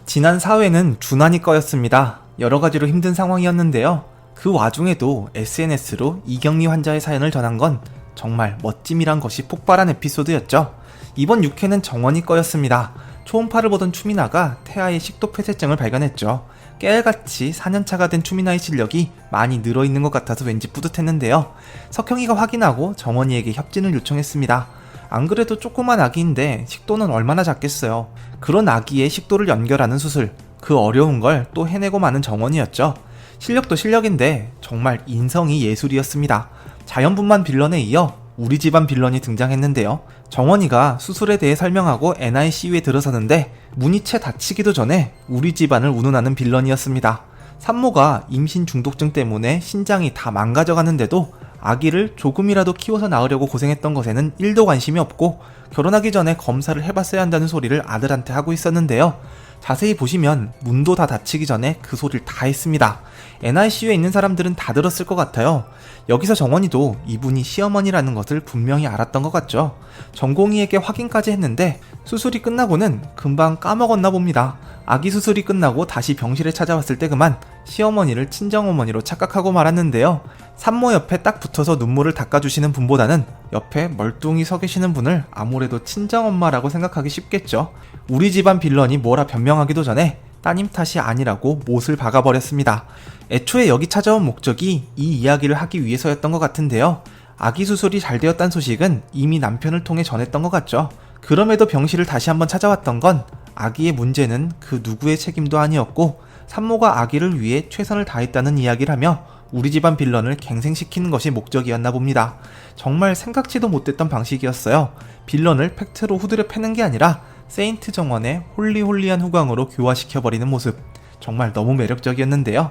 지난 4회는 준환이 거였습니다. 여러가지로 힘든 상황이었는데요. 그 와중에도 SNS로 이경리 환자의 사연을 전한 건 정말 멋짐이란 것이 폭발한 에피소드였죠. 이번 6회는 정원이 거였습니다. 초음파를 보던 추미나가 태아의 식도폐쇄증을 발견했죠. 깨알같이 4년차가 된 추미나의 실력이 많이 늘어있는 것 같아서 왠지 뿌듯했는데요. 석형이가 확인하고 정원이에게 협진을 요청했습니다. 안 그래도 조그만 아기인데 식도는 얼마나 작겠어요. 그런 아기의 식도를 연결하는 수술, 그 어려운 걸 또 해내고 마는 정원이었죠. 실력도 실력인데 정말 인성이 예술이었습니다. 자연분만 빌런에 이어 우리 집안 빌런이 등장했는데요. 정원이가 수술에 대해 설명하고 NICU에 들어서는데 문이 채 닫히기도 전에 우리 집안을 운운하는 빌런이었습니다. 산모가 임신 중독증 때문에 신장이 다 망가져가는데도 아기를 조금이라도 키워서 낳으려고 고생했던 것에는 1도 관심이 없고 결혼하기 전에 검사를 해봤어야 한다는 소리를 아들한테 하고 있었는데요. 자세히 보시면 문도 다 닫히기 전에 그 소리를 다 했습니다. NICU에 있는 사람들은 다 들었을 것 같아요. 여기서 정원이도 이분이 시어머니라는 것을 분명히 알았던 것 같죠. 전공의에게 확인까지 했는데 수술이 끝나고는 금방 까먹었나 봅니다. 아기 수술이 끝나고 다시 병실에 찾아왔을 때 그만 시어머니를 친정어머니로 착각하고 말았는데요. 산모 옆에 딱 붙어서 눈물을 닦아주시는 분보다는 옆에 멀뚱히 서 계시는 분을 아무래도 친정엄마라고 생각하기 쉽겠죠. 우리 집안 빌런이 뭐라 변명하기도 전에 따님 탓이 아니라고 못을 박아버렸습니다. 애초에 여기 찾아온 목적이 이 이야기를 하기 위해서였던 것 같은데요. 아기 수술이 잘 되었다는 소식은 이미 남편을 통해 전했던 것 같죠. 그럼에도 병실을 다시 한번 찾아왔던 건 아기의 문제는 그 누구의 책임도 아니었고 산모가 아기를 위해 최선을 다했다는 이야기를 하며 우리 집안 빌런을 갱생시키는 것이 목적이었나 봅니다. 정말 생각지도 못했던 방식이었어요. 빌런을 팩트로 후드려 패는 게 아니라 세인트 정원의 홀리홀리한 후광으로 교화시켜버리는 모습, 정말 너무 매력적이었는데요.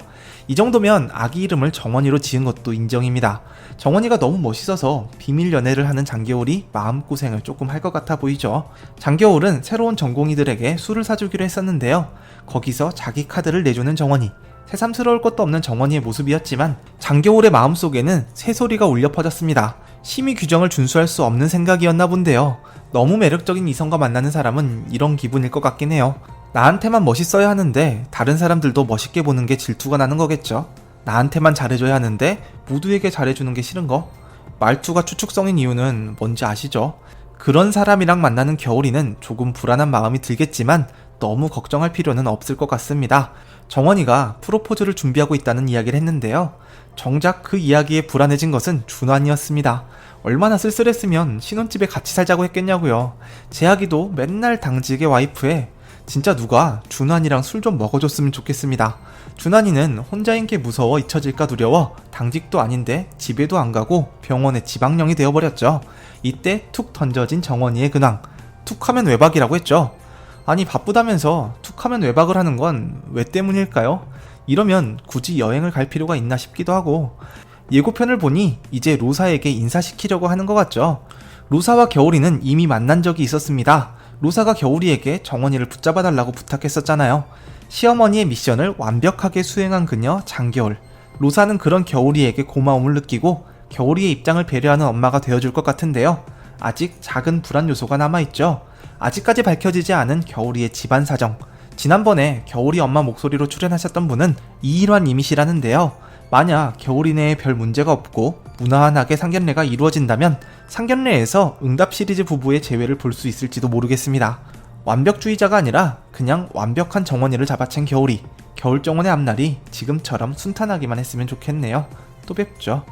이 정도면 아기 이름을 정원이로 지은 것도 인정입니다. 정원이가 너무 멋있어서 비밀 연애를 하는 장겨울이 마음고생을 조금 할 것 같아 보이죠. 장겨울은 새로운 전공의들에게 술을 사주기로 했었는데요. 거기서 자기 카드를 내주는 정원이, 새삼스러울 것도 없는 정원이의 모습이었지만 장겨울의 마음속에는 새소리가 울려 퍼졌습니다. 심의 규정을 준수할 수 없는 생각이었나 본데요. 너무 매력적인 이성과 만나는 사람은 이런 기분일 것 같긴 해요. 나한테만 멋있어야 하는데 다른 사람들도 멋있게 보는 게 질투가 나는 거겠죠. 나한테만 잘해줘야 하는데 모두에게 잘해주는 게 싫은 거? 말투가 추축성인 이유는 뭔지 아시죠? 그런 사람이랑 만나는 겨울이는 조금 불안한 마음이 들겠지만 너무 걱정할 필요는 없을 것 같습니다. 정원이가 프로포즈를 준비하고 있다는 이야기를 했는데요. 정작 그 이야기에 불안해진 것은 준환이었습니다. 얼마나 쓸쓸했으면 신혼집에 같이 살자고 했겠냐고요. 제 아기도 맨날 당직의 와이프에 진짜 누가 준환이랑 술 좀 먹어줬으면 좋겠습니다. 준환이는 혼자인 게 무서워 잊혀질까 두려워 당직도 아닌데 집에도 안 가고 병원에 지방령이 되어버렸죠. 이때 툭 던져진 정원이의 근황. 툭하면 외박이라고 했죠. 아니 바쁘다면서 툭하면 외박을 하는 건 왜 때문일까요? 이러면 굳이 여행을 갈 필요가 있나 싶기도 하고, 예고편을 보니 이제 로사에게 인사시키려고 하는 것 같죠. 로사와 겨울이는 이미 만난 적이 있었습니다. 로사가 겨울이에게 정원이를 붙잡아달라고 부탁했었잖아요. 시어머니의 미션을 완벽하게 수행한 그녀 장겨울. 로사는 그런 겨울이에게 고마움을 느끼고 겨울이의 입장을 배려하는 엄마가 되어줄 것 같은데요. 아직 작은 불안 요소가 남아있죠. 아직까지 밝혀지지 않은 겨울이의 집안 사정. 지난번에 겨울이 엄마 목소리로 출연하셨던 분은 이일환님이시라는데요. 만약 겨울이네에 별 문제가 없고 무난하게 상견례가 이루어진다면 상견례에서 응답 시리즈 부부의 재회를 볼 수 있을지도 모르겠습니다. 완벽주의자가 아니라 그냥 완벽한 정원이를 잡아챈 겨울이, 겨울정원의 앞날이 지금처럼 순탄하기만 했으면 좋겠네요. 또 뵙죠.